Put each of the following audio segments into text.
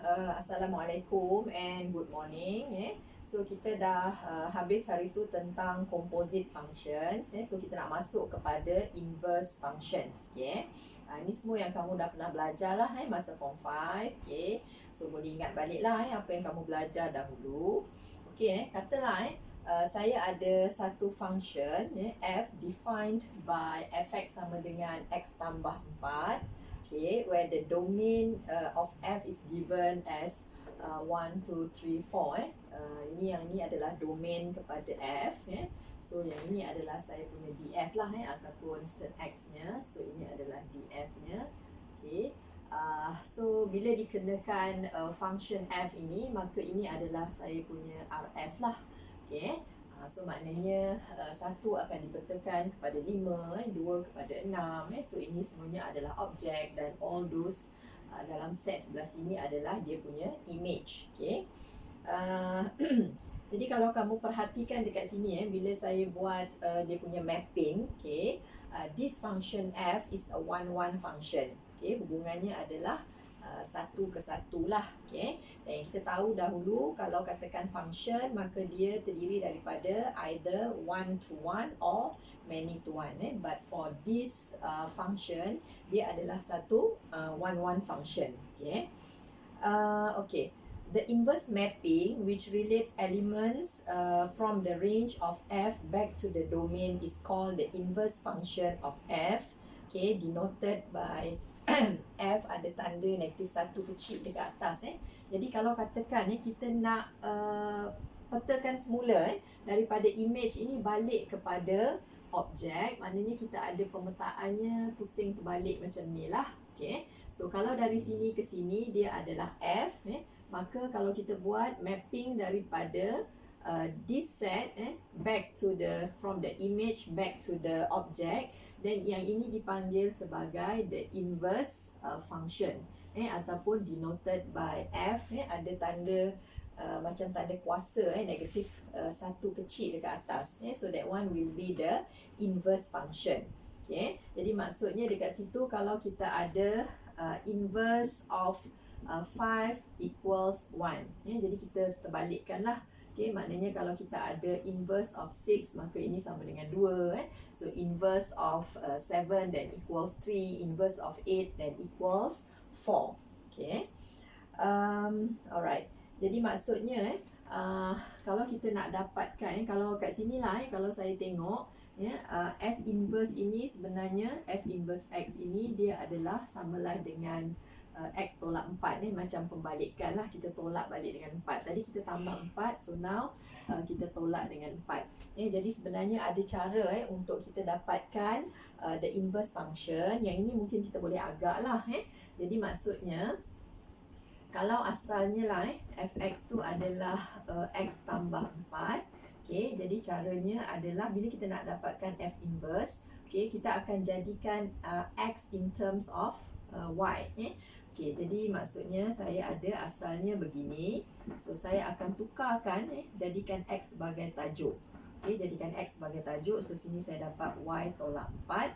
Assalamualaikum and good morning. So kita dah habis hari tu tentang composite functions. So kita nak masuk kepada inverse functions. Ni semua yang kamu dah pernah belajar lah masa form 5. So boleh ingat balik lah apa yang kamu belajar dahulu. Katalah saya ada satu function f defined by fx sama dengan x tambah 4. Where the domain of f is given as 1, 2, 3, 4. Yang ni adalah domain kepada f. So yang ini adalah saya punya df lah ataupun set x nya. So ini adalah df nya. So bila dikenakan function f ini, maka ini adalah saya punya rf lah. So maknanya 1 akan dibetakan kepada 5, 2 kepada 6. So ini semuanya adalah objek dan all those dalam set sebelah sini adalah dia punya image. Jadi kalau kamu perhatikan dekat sini bila saya buat dia punya mapping, this function f is a one-one function. Hubungannya adalah 1 ke 1 lah. Dan kita tahu dahulu kalau katakan function, maka dia terdiri daripada either 1 to 1 or many to 1. But for this function, dia adalah satu one-one function. The inverse mapping, which relates elements from the range of f back to the domain, is called the inverse function of f. Denoted by f ada tanda negatif 1 kecil dekat atas. Jadi kalau katakan kita nak petakan semula daripada image ini balik kepada objek, maknanya kita ada pemetaannya pusing terbalik macam ni lah. So kalau dari sini ke sini dia adalah f, maka kalau kita buat mapping daripada this set back to from the image back to the object, then yang ini dipanggil sebagai the inverse function ataupun denoted by f. Ada tanda macam tanda kuasa negatif 1 kecil dekat atas. So that one will be the inverse function. Jadi maksudnya dekat situ kalau kita ada inverse of 5 equals 1, jadi kita terbalikkan lah. Maknanya kalau kita ada inverse of 6, maka ini sama dengan 2. So inverse of 7 then equals 3, inverse of 8 then equals 4. Alright. Jadi maksudnya kalau kita nak dapatkan, kalau kat sini lah kalau saya tengok f inverse ini sebenarnya f inverse x ini dia adalah samalah dengan x tolak 4 macam pembalikan lah, kita tolak balik dengan 4. Tadi kita tambah 4, so now kita tolak dengan 4. Jadi sebenarnya ada cara untuk kita dapatkan the inverse function. Yang ini mungkin kita boleh agak lah. Jadi maksudnya kalau asalnya lah fx tu adalah x tambah 4. Jadi caranya adalah bila kita nak dapatkan f inverse, kita akan jadikan x in terms of y. Jadi maksudnya saya ada asalnya begini. So saya akan tukarkan jadikan x sebagai tajuk. Jadikan x sebagai tajuk. So sini saya dapat y tolak 4.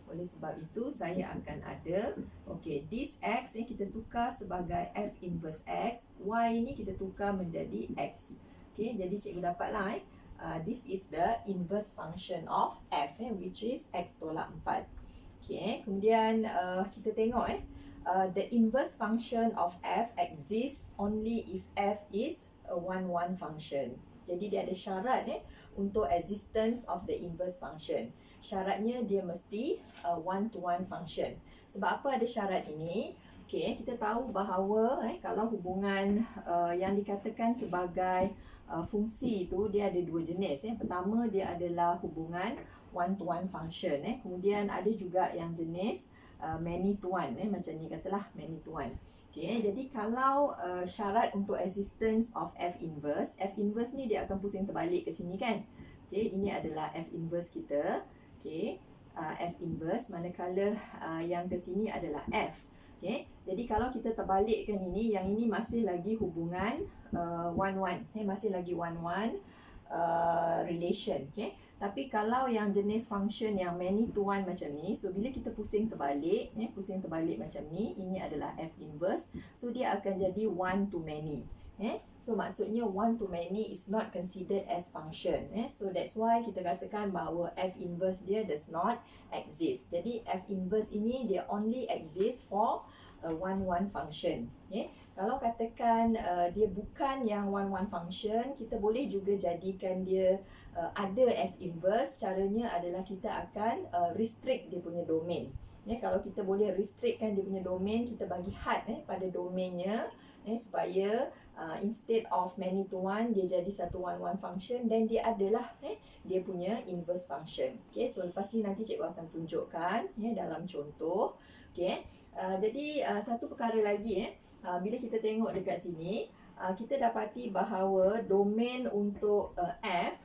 Oleh sebab itu saya akan ada this x kita tukar sebagai f inverse x. Y ni kita tukar menjadi x. Jadi cikgu dapatlah this is the inverse function of f which is x tolak 4. Kemudian kita tengok the inverse function of f exists only if f is a one-one function. Jadi dia ada syarat untuk existence of the inverse function. Syaratnya dia mesti one-to-one function. Sebab apa ada syarat ini? Kita tahu bahawa kalau hubungan yang dikatakan sebagai fungsi itu dia ada dua jenis. Pertama dia adalah hubungan one-to-one function. Kemudian ada juga yang jenis many to one, macam ni katalah many to one. Jadi kalau syarat untuk existence of f inverse ni dia akan pusing terbalik ke sini kan. Ini adalah f inverse kita. F inverse, manakala yang ke sini adalah f. Jadi kalau kita terbalikkan ini, yang ini masih lagi hubungan one-one. Masih lagi one-one. relation. Okay. Tapi kalau yang jenis function yang many to one macam ni, so bila kita pusing terbalik macam ni, ini adalah F inverse. So dia akan jadi one to many. So maksudnya one to many is not considered as function. So that's why kita katakan bahawa F inverse dia does not exist. Jadi F inverse ini dia only exist for a one function. Kalau katakan dia bukan yang one function, kita boleh juga jadikan dia ada F inverse. Caranya adalah kita akan restrict dia punya domain. Kalau kita boleh restrictkan dia punya domain, kita bagi had pada domainnya supaya instead of many to one, dia jadi satu one function, dan dia adalah dia punya inverse function. Okay, so lepas ni nanti cikgu akan tunjukkan dalam contoh. Okay, jadi satu perkara lagi bila kita tengok dekat sini, kita dapati bahawa domain untuk F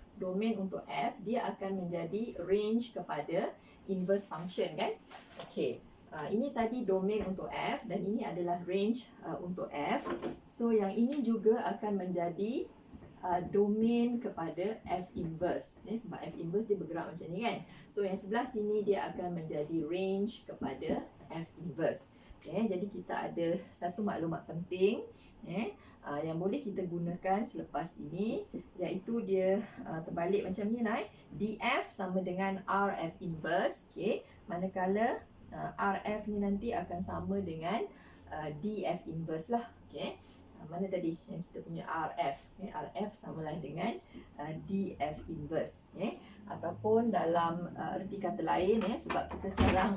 dia akan menjadi range kepada inverse function, kan? Okey. Ini tadi domain untuk F dan ini adalah range untuk F. So yang ini juga akan menjadi domain kepada F inverse. Sebab F inverse dia bergerak macam ni, kan? So yang sebelah sini dia akan menjadi range kepada F inverse. Jadi kita ada satu maklumat penting yang boleh kita gunakan selepas ini, iaitu dia terbalik macam ni lah. DF sama dengan RF inverse. Manakala RF ni nanti akan sama dengan DF inverse lah. Mana tadi yang kita punya RF? RF samalah dengan DF inverse. Ataupun dalam erti kata lain, sebab kita sekarang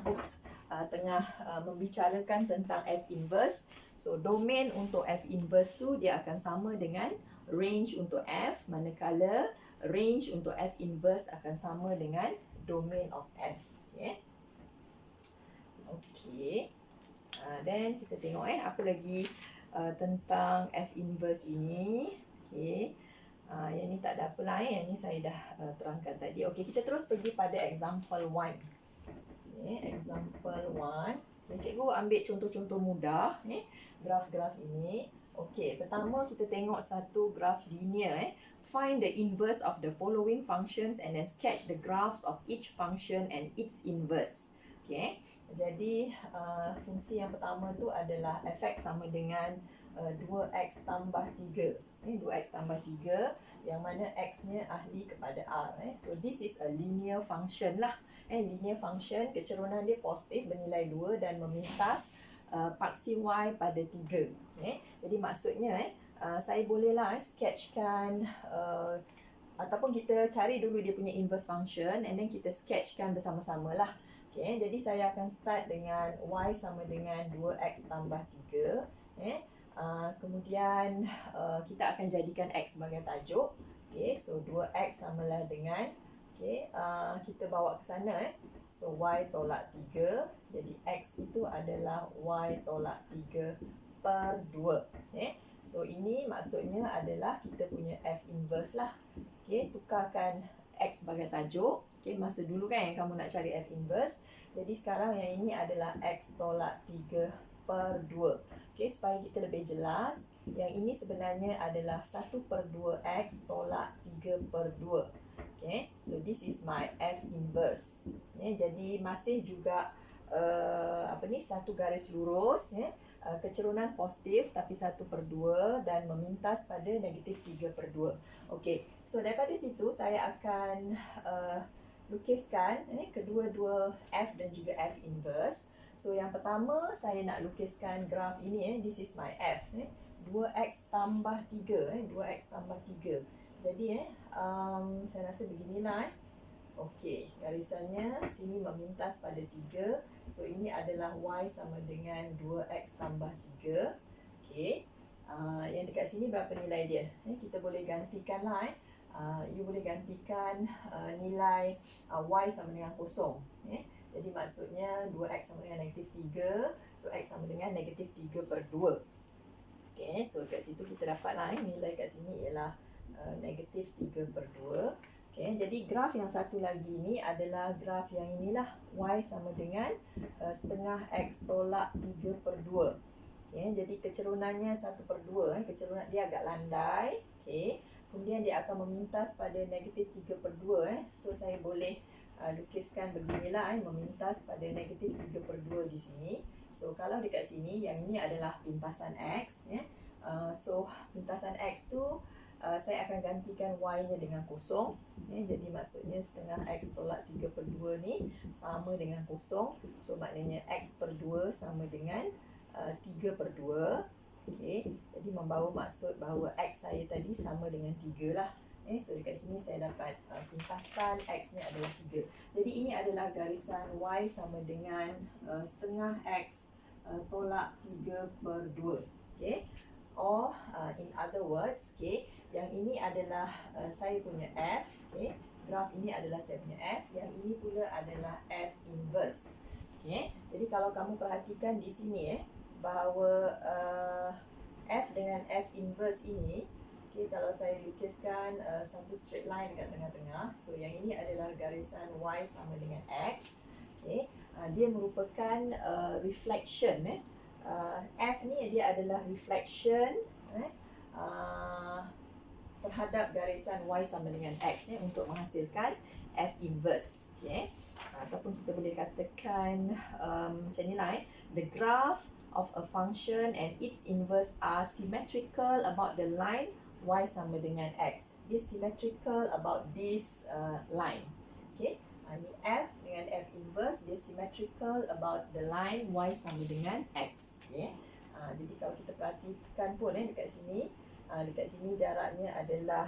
tengah membicarakan tentang F inverse. So domain untuk F inverse tu dia akan sama dengan range untuk F, manakala range untuk F inverse akan sama dengan domain of F. Okay. Then kita tengok apa lagi tentang F inverse ini. Yang ni tak ada apa lah, yang ni saya dah terangkan tadi. Okay, kita terus pergi pada example 1. Example 1. Cikgu ambil contoh-contoh mudah graf-graf ini. Okay, pertama kita tengok satu graf linear. Find the inverse of the following functions and then sketch the graphs of each function and its inverse. Okay, jadi fungsi yang pertama tu adalah fx sama dengan 2x tambah 3. 2x tambah 3, yang mana x-nya ahli kepada R. So this is a linear function lah. Linear function, kecerunan dia positif bernilai 2 dan memintas paksi y pada 3. Jadi maksudnya saya bolehlah sketchkan ataupun kita cari dulu dia punya inverse function and then kita sketchkan bersama-sama lah. Jadi saya akan start dengan y sama dengan 2x tambah 3. Kemudian kita akan jadikan x sebagai tajuk. So 2x samalah dengan kita bawa ke sana. So y tolak 3. Jadi x itu adalah y tolak 3 per 2. So ini maksudnya adalah kita punya F inverse lah. Tukarkan x sebagai tajuk. Masa dulu kan kamu nak cari F inverse. Jadi sekarang yang ini adalah x tolak 3 per 2. Supaya kita lebih jelas, yang ini sebenarnya adalah 1 per 2x tolak 3 per 2. So this is my F inverse. Jadi masih juga satu garis lurus, kecerunan positif tapi 1 per 2 dan memintas pada negatif 3 per 2. So daripada situ saya akan lukiskan kedua-dua F dan juga F inverse. So yang pertama saya nak lukiskan graf ini, this is my F. 2x tambah 3. 2x tambah 3. Jadi saya rasa beginilah. Garisannya sini memintas pada 3. So ini adalah y sama dengan 2x tambah 3. Yang dekat sini berapa nilai dia? Kita boleh gantikan lah. You boleh gantikan nilai y sama dengan 0. Jadi maksudnya 2x sama dengan negatif 3. So x sama dengan negatif 3 per 2. So kat situ kita dapat lah nilai kat sini ialah negatif 3 per 2. Jadi graf yang satu lagi ni adalah graf yang inilah, y sama dengan setengah x tolak 3 per 2. Jadi kecerunannya 1 per 2. Kecerunan dia agak landai. Kemudian dia akan memintas pada negatif 3/2. So saya boleh lukiskan beginilah, memintas pada negatif 3/2 di sini. So kalau dekat sini, yang ini adalah pintasan X. So pintasan X tu saya akan gantikan Y-nya dengan kosong. Jadi maksudnya setengah X tolak 3/2 ni sama dengan kosong. So maknanya X/2 sama dengan 3/2. Okay. Jadi membawa maksud bahawa X saya tadi sama dengan 3 lah. So dekat sini saya dapat pintasan X ni adalah 3. Jadi ini adalah garisan Y sama dengan setengah X tolak 3/2. Okay. Or in other words, okay, yang ini adalah saya punya F. Okay. Graf ini adalah saya punya F. Yang ini pula adalah F inverse. Okay. Jadi kalau kamu perhatikan di sini bahawa F dengan F inverse ini, okay, kalau saya lukiskan satu straight line dekat tengah-tengah, so yang ini adalah garisan Y sama dengan X. Okay. Dia merupakan reflection. F ni dia adalah reflection terhadap garisan Y sama dengan X untuk menghasilkan F inverse. Okay. Ataupun kita boleh katakan macam ni lah, the graph of a function and its inverse are symmetrical about the line Y sama dengan X. Dia symmetrical about this line. Okay. Ini F dengan F inverse, dia symmetrical about the line Y sama dengan X. Okay. Jadi kalau kita perhatikan pun dekat sini, jaraknya adalah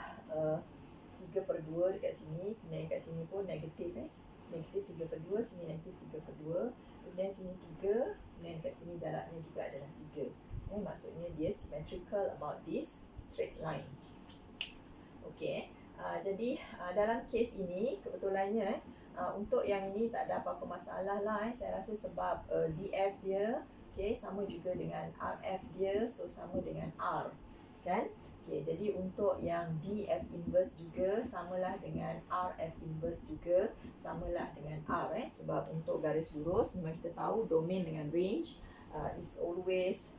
3/2 dekat sini. Kemudian dekat sini pun negatif. Negatif 3/2, sini negatif 3/2. Kemudian sini 3, kemudian dekat sini jaraknya juga adalah 3. Maksudnya dia symmetrical about this straight line. Okey. Jadi dalam kes ini kebetulannya untuk yang ini tak ada apa-apa masalah lah. Saya rasa sebab DF dia sama juga dengan RF dia, so sama dengan R, kan? Okay, jadi untuk yang DF inverse juga samalah dengan RF inverse juga samalah dengan R. Sebab untuk garis lurus memang kita tahu domain dengan range is always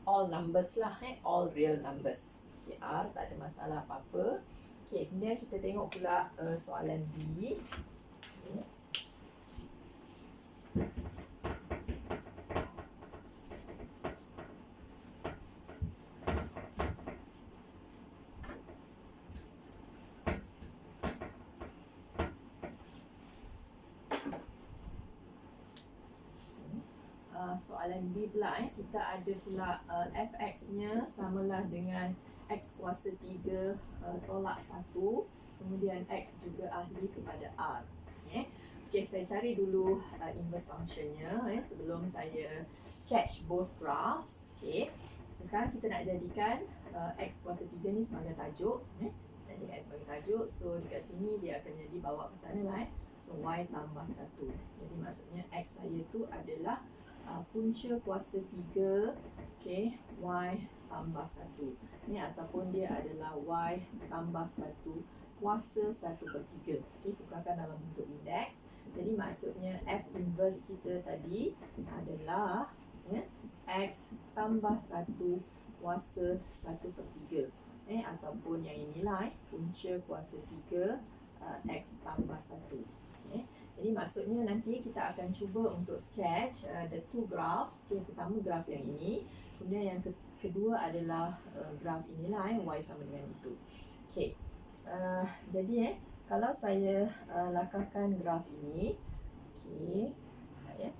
all numbers lah, all real numbers. Okay, R tak ada masalah apa-apa. Okay, kemudian kita tengok pula soalan B. Okay. Soalan B pula kita ada pula fx-nya samalah dengan x kuasa 3 tolak 1, kemudian x juga ahli kepada R. Okay, saya cari dulu inverse functionnya sebelum saya sketch both graphs. Okay. So sekarang kita nak jadikan x kuasa 3 ni sebagai tajuk. Jadikan x sebagai tajuk. So dekat sini dia akan jadi bawa ke sana lah. So y tambah 1. Jadi maksudnya x saya tu adalah punca kuasa 3, okay, y tambah 1. Ni ataupun dia adalah y tambah 1 kuasa 1/3. Okay, tukarkan dalam bentuk indeks. Jadi maksudnya f inverse kita tadi adalah x tambah 1 kuasa 1/3. Ataupun yang inilah punca kuasa 3 x tambah 1. Jadi maksudnya nanti kita akan cuba untuk sketch the two graphs. Okay, pertama graf yang ini, kemudian yang kedua adalah graf inilah y sama dengan itu. Okay. Jadi kalau saya lakarkan graf ini, okay,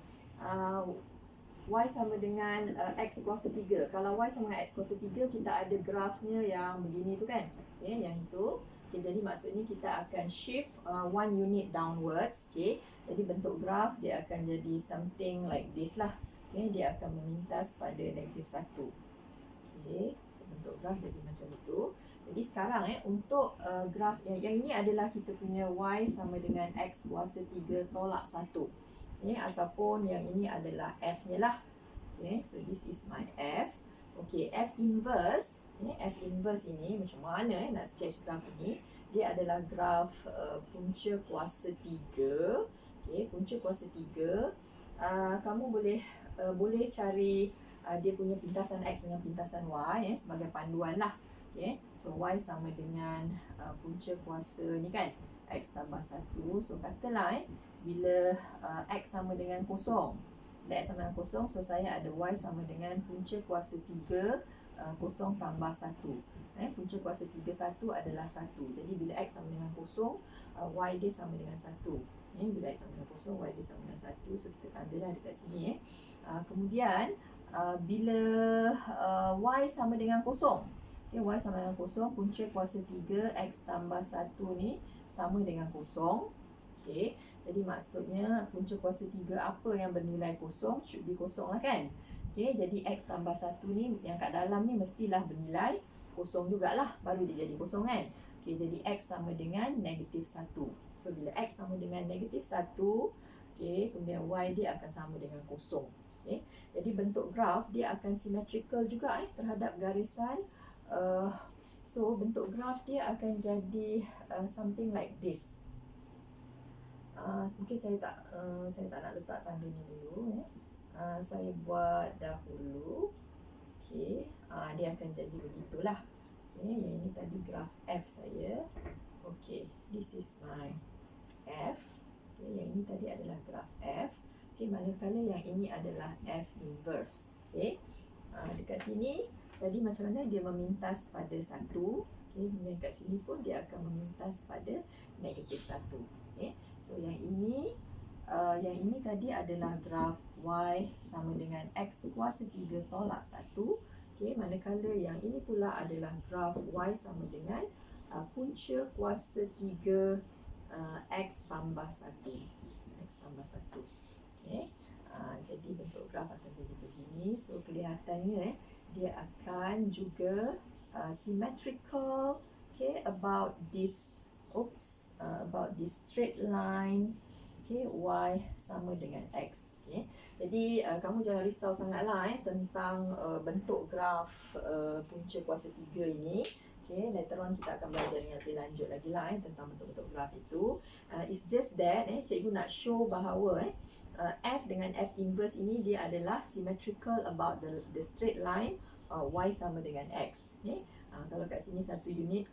y sama dengan x kuasa 3. Kalau y sama dengan x kuasa 3, kita ada grafnya yang begini tu kan, yang itu. Okay, jadi maksudnya kita akan shift 1 unit downwards. Okay. Jadi bentuk graf dia akan jadi something like this lah. Okay, dia akan memintas pada negatif 1. Okay, so bentuk graf jadi macam itu. Jadi sekarang untuk graf yang ini adalah kita punya y sama dengan x kuasa 3 tolak 1. Okay, ataupun yang ini adalah f-nya lah. Okay, so this is my f. Okay, F inverse ini macam mana nak sketch graf ini? Dia adalah graf punca kuasa 3. Okay, punca kuasa 3. Kamu boleh cari dia punya pintasan X dengan pintasan Y sebagai panduan lah. Okay, so Y sama dengan punca kuasa ni kan, X tambah 1. So katalah bila X sama dengan kosong, bila X sama dengan kosong, so saya ada Y sama dengan punca kuasa 3, kosong tambah 1. Punca kuasa 3, 1 adalah 1. Jadi bila X sama dengan kosong, Y dia sama dengan 1. Bila X sama dengan kosong, Y dia sama dengan 1. So kita tandalah dekat sini. Kemudian bila Y sama dengan kosong, Y sama dengan kosong, punca kuasa 3 X tambah 1 ni sama dengan kosong. Okay, jadi maksudnya punca kuasa 3 apa yang bernilai kosong, should be kosong lah kan. Okay, jadi X tambah 1 ni yang kat dalam ni mestilah bernilai kosong jugalah, baru dia jadi kosong kan. Okay, jadi X sama dengan negatif 1. So bila X sama dengan negatif 1, okay, kemudian Y dia akan sama dengan kosong. Okay, jadi bentuk graf dia akan symmetrical juga terhadap garisan. So bentuk graf dia akan jadi something like this. Mungkin saya tak nak letak tanda ni dulu. Saya buat dahulu. Okay, dia akan jadi begitulah. Okay, yang ini tadi graf F saya. Okay, this is my F. Okay, yang ini tadi adalah graf F. Okay, manakala yang ini adalah F inverse. Okay, dekat sini tadi macam mana dia memintas pada 1. Okay, kemudian kat sini pun dia akan memintas pada negatif 1. Okay, so yang ini tadi adalah graf Y sama dengan X kuasa 3 tolak 1. Okay, manakala yang ini pula adalah graf Y sama dengan punca kuasa 3 X tambah 1. X tambah 1. Okay, jadi bentuk graf akan jadi begini. So kelihatannya dia akan juga symmetrical, okay, about this straight line. Okay, Y sama dengan X. Okay, jadi kamu jangan risau sangatlah tentang bentuk graf punca kuasa 3 ini. Okay, later on kita akan belajar dengan lebih lanjut lagi lah tentang bentuk-bentuk graf itu. It's just that cikgu nak show bahawa F dengan F inverse ini dia adalah symmetrical about the straight line. Y sama dengan X. Okay, kalau kat sini 1 unit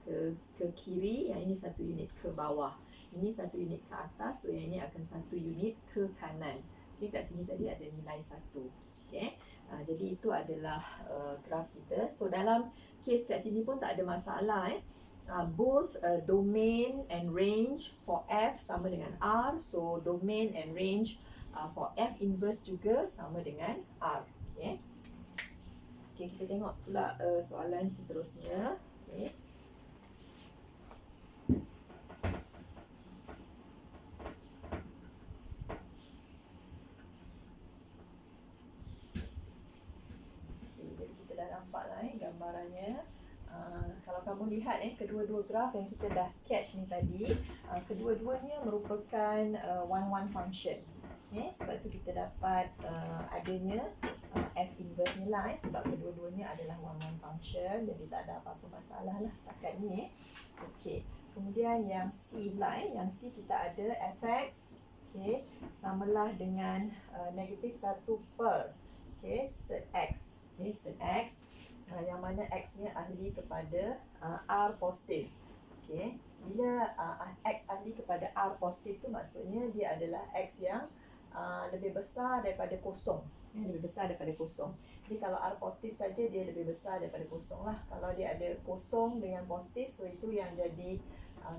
ke kiri, yang ini 1 unit ke bawah. Ini 1 unit ke atas, so yang ini akan 1 unit ke kanan. Okay, kat sini tadi ada nilai 1. Okay, jadi itu adalah graf kita. So dalam case kat sini pun tak ada masalah. Both domain and range for F sama dengan R. So domain and range for F inverse juga sama dengan R. Okay, kita tengok pula soalan seterusnya. Okay, jadi kita dah nampak lah gambarannya. Kalau kamu lihat kedua-dua graf yang kita dah sketch ni tadi, kedua-duanya merupakan one-one function. Sebab tu kita dapat adanya F inverse ni lah sebab kedua-duanya adalah one-one function, jadi tak ada apa-apa masalah lah setakat ni. Okay, kemudian yang C pula, yang C kita ada Fx, okay, samalah dengan negatif 1 per set X. Okay, set X, yang mana X nya ahli kepada R positif. Okay, bila X ahli kepada R positif tu maksudnya dia adalah X yang lebih besar daripada kosong. Lebih besar daripada kosong. Jadi kalau R positif saja dia lebih besar daripada kosong lah. Kalau dia ada kosong dengan positif, so itu yang jadi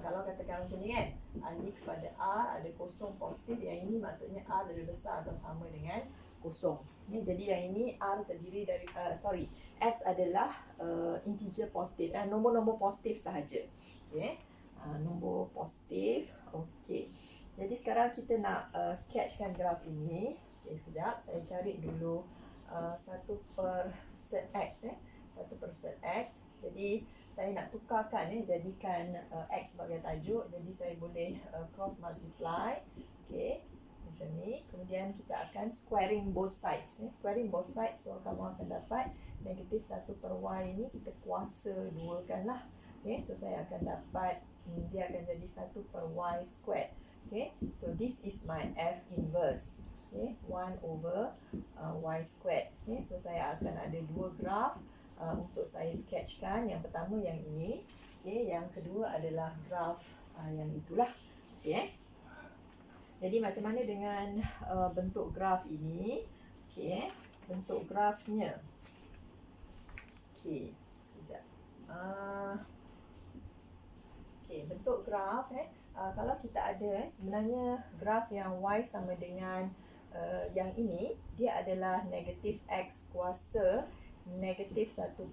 kalau katakan macam ni kan, ahli kepada R ada kosong positif, yang ini maksudnya R lebih besar atau sama dengan kosong. Jadi yang ini R terdiri dari X adalah integer positif, nombor-nombor positif sahaja. Okay, nombor positif. Okay, jadi sekarang kita nak sketchkan graf ini. Okay, sekejap saya cari dulu 1 per set X. 1 per set X. Jadi saya nak tukarkan jadikan X sebagai tajuk. Jadi saya boleh cross multiply. Okay, macam ni. Kemudian kita akan squaring both sides. Squaring both sides, so kamu akan dapat negatif 1 per Y ini kita kuasa 2 kan lah. Okay, so saya akan dapat dia akan jadi 1 per Y squared. Okay, so this is my F inverse. Okay, 1 over Y squared. Okay, so saya akan ada dua graf. untuk saya sketchkan. Yang pertama yang ini, okay. Yang kedua adalah graf yang itulah, okay. Jadi macam mana dengan bentuk graf ini? Okay. Bentuk grafnya, okay. Sekejap. Okay, bentuk graf kalau kita ada sebenarnya graf yang y sama dengan yang ini, dia adalah negatif x kuasa negatif 1/2.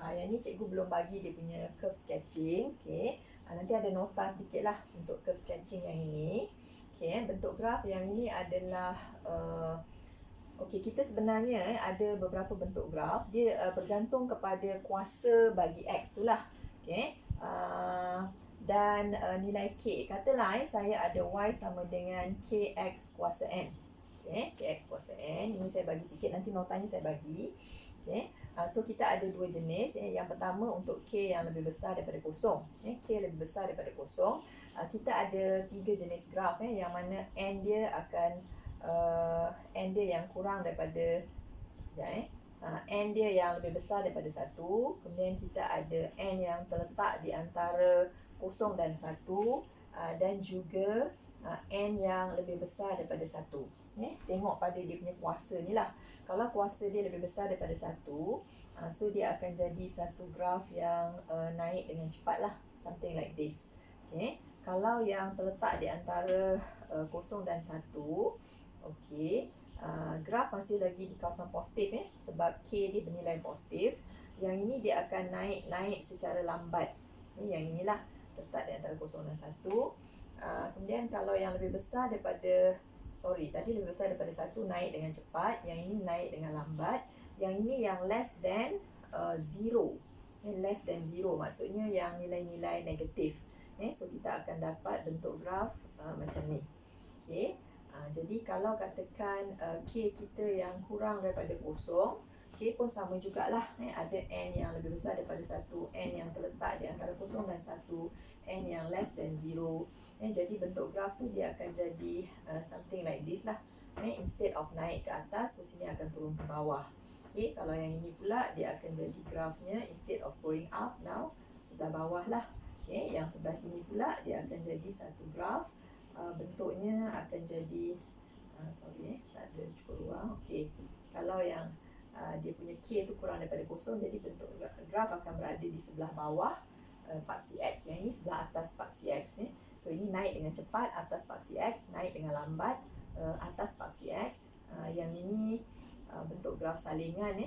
Yang ni cikgu belum bagi dia punya curve sketching. Okay. Nanti ada nota sedikit lah untuk curve sketching yang ini. Okay. Bentuk graf yang ini adalah okay, kita sebenarnya ada beberapa bentuk graf. Dia bergantung kepada kuasa bagi x tu lah. Okay. Dan nilai k, katalah saya ada y sama dengan kx kuasa n. Okay, kx kuasa n, ini saya bagi sikit, nanti notanya saya bagi. Okay. So kita ada dua jenis. Yang pertama untuk k yang lebih besar daripada kosong. K lebih besar daripada kosong. Kita ada 3 jenis graf yang mana n dia akan n dia yang kurang daripada n dia yang lebih besar daripada 1. Kemudian kita ada n yang terletak di antara 0 dan 1, dan juga n yang lebih besar daripada 1. Tengok pada dia punya kuasa ni lah. Kalau kuasa dia lebih besar daripada 1, so dia akan jadi satu graf yang naik dengan cepat lah, something like this. Okay. Kalau yang terletak di antara 0 dan 1, okay, graf masih lagi di kawasan positif sebab k dia bernilai positif. Yang ini dia akan naik secara lambat. Yang inilah terletak di antara 0 dan 1. Kemudian kalau yang lebih besar daripada, tadi lebih besar daripada 1 naik dengan cepat, yang ini naik dengan lambat. Yang ini yang less than 0. Less than 0 maksudnya yang nilai-nilai negatif. So kita akan dapat bentuk graf macam ni. Okay. Jadi kalau katakan k kita yang kurang daripada 0, k pun sama jugalah. Ada n yang lebih besar daripada 1, n yang terletak di antara 0 dan 1, n yang less than 0. Jadi bentuk graf tu dia akan jadi something like this lah. Instead of naik ke atas, so sini akan turun ke bawah. Okay. Kalau yang ini pula dia akan jadi grafnya instead of going up, now sebelah bawah lah. Okay. Yang sebelah sini pula dia akan jadi satu graf. Bentuknya akan jadi tak ada cukup ruang. Okay. Kalau yang dia punya k tu kurang daripada 0, jadi bentuk graf akan berada di sebelah bawah paksi x. Yang ini sebelah atas paksi x. So ini naik dengan cepat atas paksi x, naik dengan lambat atas paksi x. Yang ini bentuk graf salingan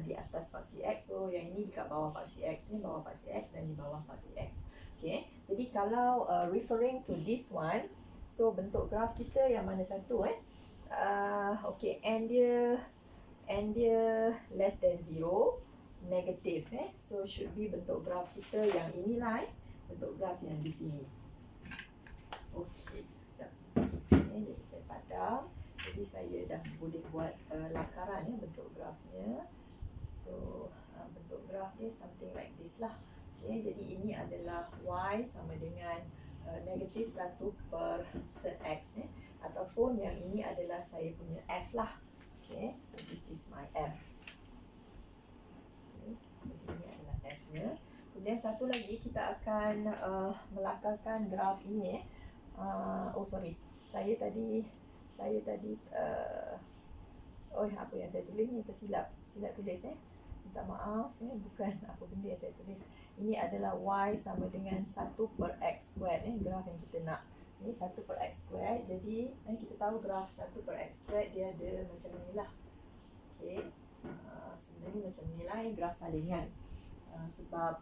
di atas paksi x. So yang ini dekat bawah paksi x ni, bawah paksi x, dan di bawah paksi x. Okay. Jadi kalau referring to this one, so bentuk graf kita yang mana satu okay, n dia less than 0, negatif so should be bentuk graf kita yang inilah bentuk graf yang di sini. Okay, sekejap. Jadi saya padam. Jadi saya dah boleh buat lakaran bentuk grafnya. So bentuk graf dia something like this lah. Okay, jadi ini adalah y sama dengan negatif 1 per set x ataupun yang ini adalah saya punya f lah. Okay, so this is my f. Okay, jadi ini adalah f nya. Kemudian satu lagi kita akan melakarkan graf ini saya tadi apa yang saya tulis ni silap tulis minta maaf bukan apa benda yang saya tulis. Ini adalah y sama dengan 1 per x squared graf yang kita nak. Ini 1 per x squared. Jadi kita tahu graf 1 per x squared dia ada macam ni lah. Okay. Sebenarnya macam ni lah graf salingan. Sebab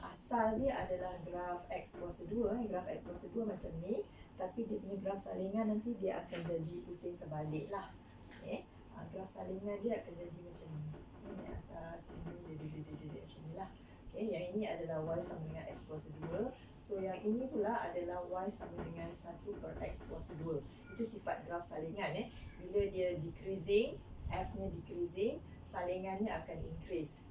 asal dia adalah graf x kuasa 2. Graf x kuasa 2 macam ni. Tapi dia punya graf salingan nanti dia akan jadi pusing terbalik lah. Okay. Graf salingan dia akan jadi macam ni. Ini atas, ini dia macam ni lah. Okay. Yang ini adalah y sama dengan x kuasa 2. So yang ini pula adalah y sama dengan 1 per x kuasa 2. Itu sifat graf salingan. Bila dia decreasing, f-nya decreasing, salingannya akan increase.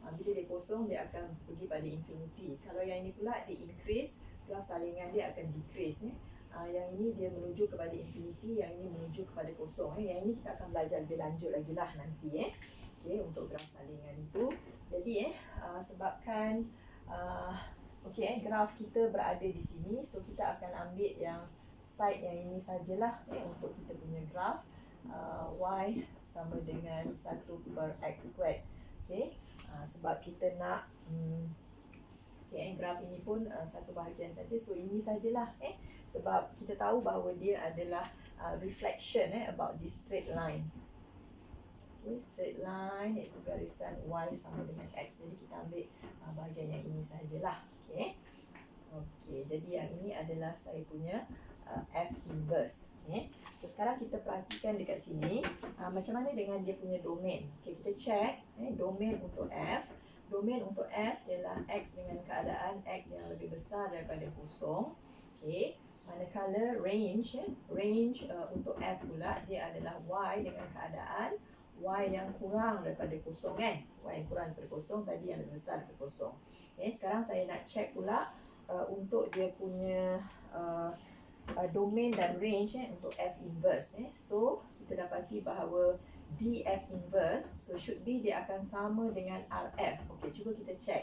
Bila dia kosong, dia akan pergi pada infinity. Kalau yang ini pula dia increase, graf salingan dia akan decrease. Yang ini dia menuju kepada infinity, yang ini menuju kepada kosong. Yang ini kita akan belajar lebih lanjut lagi lah nanti. Okay, untuk graf salingan itu. Jadi sebabkan graf kita berada di sini, so kita akan ambil yang side yang ini sajalah untuk kita punya graf. Y sama dengan 1/x². Okay, sebab kita nak graf ini pun satu bahagian saja, so ini sajalah sebab kita tahu bahawa dia adalah reflection about this straight line. Okay, straight line iaitu garisan Y sama dengan X. Jadi kita ambil bahagian yang ini sajalah. Okay, jadi yang ini adalah saya punya F inverse. So sekarang kita perhatikan dekat sini macam mana dengan dia punya domain. Okay, kita check domain untuk F. Domain untuk F ialah X dengan keadaan X yang lebih besar daripada kosong. Okay, manakala range untuk F pula dia adalah Y dengan keadaan Y yang kurang daripada kosong Y yang kurang daripada kosong, tadi yang lebih besar daripada kosong. Sekarang saya nak check pula untuk dia punya domain dan range untuk F inverse. So kita dapati bahawa DF inverse, so should be dia akan sama dengan RF. Okey, cuba kita check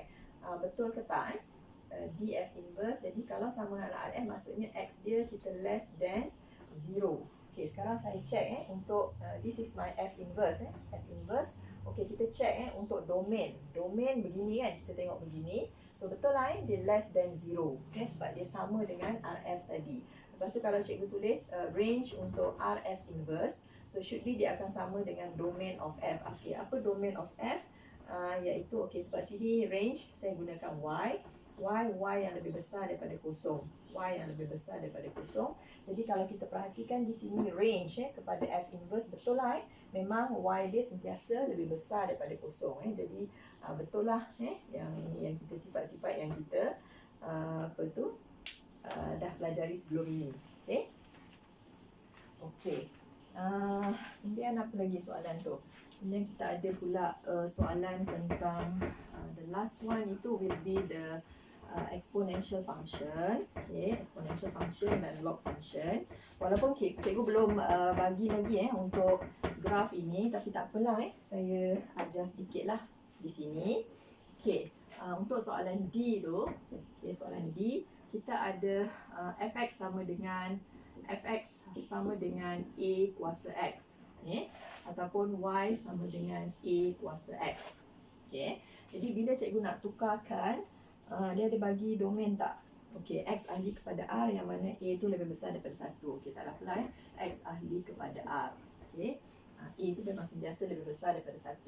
betul ke tak DF inverse. Jadi kalau sama dengan RF maksudnya X dia kita less than 0. Okey, sekarang saya check untuk this is my F inverse F inverse. Okey, kita check untuk domain. Domain begini kan, kita tengok begini. So betul lah dia less than 0. Okay, sebab dia sama dengan RF tadi. Lepas tu kalau cikgu tulis range untuk RF inverse, so should be dia akan sama dengan domain of F. Okey, apa domain of F? Iaitu sebab sini range saya gunakan Y yang lebih besar daripada kosong. Y yang lebih besar daripada kosong. Jadi kalau kita perhatikan di sini range kepada F inverse, betul lah memang Y dia sentiasa lebih besar daripada kosong. Jadi betul lah yang ini yang kita sifat-sifat yang kita dah pelajari sebelum ini. Okey. Kemudian apa lagi soalan tu? Kemudian kita ada pula soalan tentang the last one itu will be the exponential function. Exponential function dan log function. Walaupun cikgu belum bagi lagi untuk graf ini, tapi tak apalah saya adjust sedikit lah di sini. Untuk soalan D tu, soalan D kita ada fx sama dengan A kuasa X. Ataupun Y sama dengan A kuasa X. Jadi bila cikgu nak tukarkan, dia ada bagi domain tak? X ahli kepada R yang mana A tu lebih besar daripada 1. Tak ada pula X ahli kepada R. A tu memang sentiasa lebih besar daripada 1.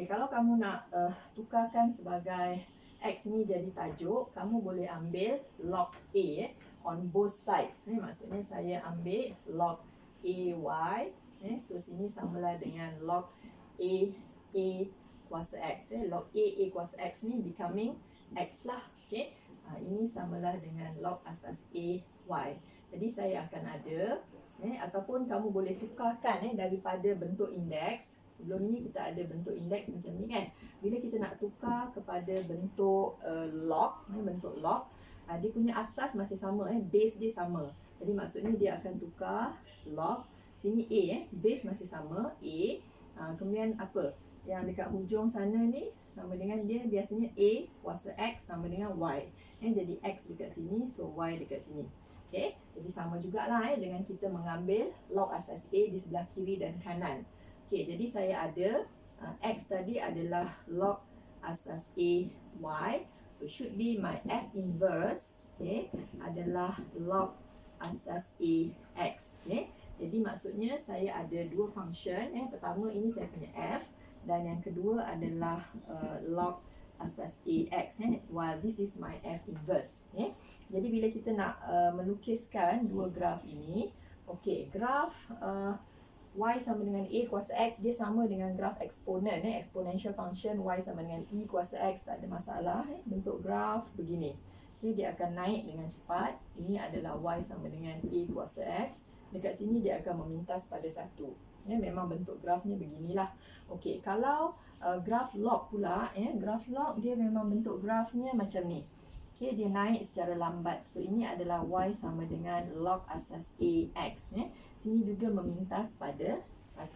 Kalau kamu nak tukarkan sebagai X ni jadi tajuk, kamu boleh ambil log A on both sides. Maksudnya saya ambil log AY. So sini samalah dengan log A kuasa X. Log A kuasa X ni becoming X lah. Ini samalah dengan log asas AY. Jadi saya akan ada ataupun kamu boleh tukarkan daripada bentuk indeks. Sebelum ni kita ada bentuk indeks macam ni kan. Bila kita nak tukar kepada bentuk log, bentuk log, dia punya asas masih sama, base dia sama. Jadi maksudnya dia akan tukar log sini A, base masih sama A. Kemudian apa? Yang dekat hujung sana ni sama dengan dia biasanya A kuasa X sama dengan Y. Jadi X dekat sini, so Y dekat sini. Jadi sama jugalah dengan kita mengambil log asas A di sebelah kiri dan kanan. Jadi saya ada X tadi adalah log asas A Y. So should be my F inverse adalah log asas A X. Jadi maksudnya saya ada dua function. Pertama ini saya punya F dan yang kedua adalah log asas AX. While this is my F inverse. Jadi bila kita nak melukiskan dua graf ini, graf Y sama dengan A kuasa X, dia sama dengan graf eksponen. Exponential function Y sama dengan E kuasa X, tak ada masalah. Bentuk graf begini. Dia akan naik dengan cepat. Ini adalah Y sama dengan A kuasa X. Dekat sini dia akan memintas pada 1. Memang bentuk grafnya beginilah. Kalau graf log pula, graf log dia memang bentuk grafnya macam ni. Okay, dia naik secara lambat. So ini adalah Y sama dengan log asas AX. Sini juga memintas pada 1.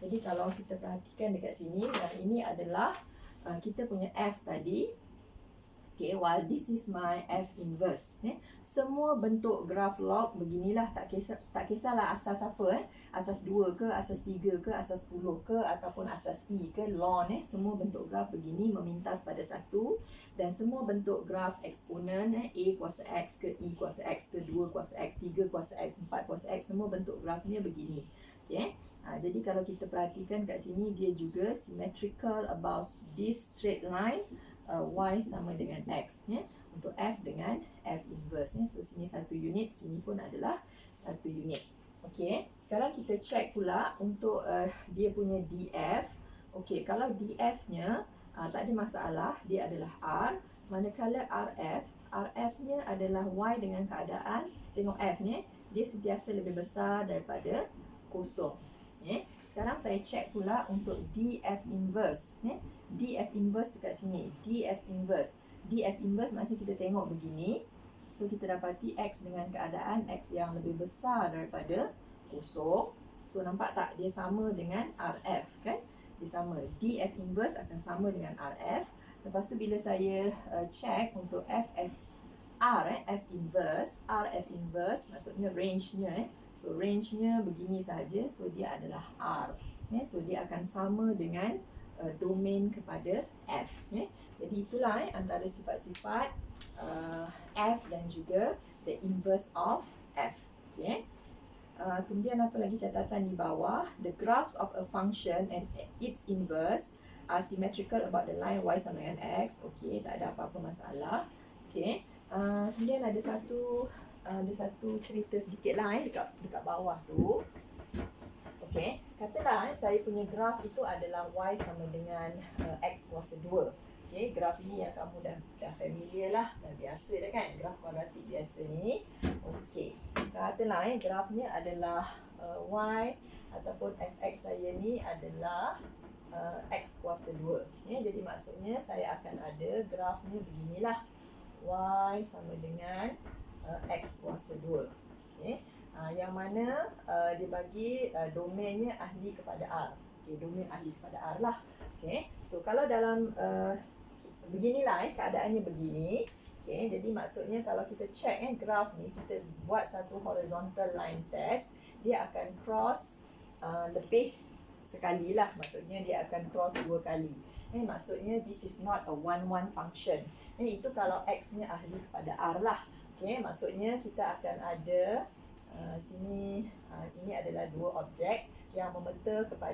Jadi kalau kita perhatikan dekat sini, yang ini adalah kita punya F tadi. Okay, while this is my F inverse. Semua bentuk graf log beginilah, tak kisahlah asas apa. Asas 2 ke, asas 3 ke, asas 10 ke, ataupun asas E ke, ln. Semua bentuk graf begini memintas pada 1. Dan semua bentuk graf eksponen, A kuasa X ke, E kuasa X ke, 2 kuasa X, 3 kuasa X, 4 kuasa X, semua bentuk grafnya begini. Okay? Jadi kalau kita perhatikan kat sini, dia juga symmetrical about this straight line. Y sama dengan X untuk F dengan F inverse So sini 1 unit, sini pun adalah 1 unit. Okey, sekarang kita check pula untuk dia punya DF. Okey, kalau DF-nya tak ada masalah, dia adalah R. Manakala RF-nya adalah Y dengan keadaan, tengok F ni, dia sentiasa lebih besar daripada kosong. Sekarang saya check pula untuk DF inverse. DF inverse dekat sini. DF inverse. DF inverse maksudnya kita tengok begini. So kita dapati X dengan keadaan X yang lebih besar daripada kosong. So nampak tak? Dia sama dengan RF kan? Dia sama. DF inverse akan sama dengan RF. Lepas tu bila saya check untuk F inverse maksudnya range-nya So range-nya begini saja. So dia adalah R. So dia akan sama dengan domain kepada F. Jadi itulah antara sifat-sifat F dan juga the inverse of F. Kemudian apa lagi catatan di bawah? The graphs of a function and its inverse are symmetrical about the line Y sama dengan X. Okey, tak ada apa-apa masalah. Okey. Kemudian ada satu cerita sedikit lah dekat bawah tu. Okey, katalah saya punya graf itu adalah Y sama dengan X kuasa 2. Okey, graf ini yang kamu dah familiar lah, dah biasa dah kan, graf kuadratik biasa ni. Okey, katalah grafnya adalah Y ataupun Fx saya ni adalah X kuasa 2. Jadi maksudnya saya akan ada grafnya beginilah. Y sama dengan X kuasa 2. Yang mana dia bagi domainnya ahli kepada R. Domain ahli kepada R lah. So kalau dalam beginilah keadaannya begini. Jadi maksudnya kalau kita check graf ni, kita buat satu horizontal line test, dia akan cross lebih sekali lah. Maksudnya dia akan cross 2 kali. Maksudnya this is not a one-one function. Itu kalau X-nya ahli kepada R lah. Maksudnya kita akan ada sini, ini adalah 2 objek yang memeta kepada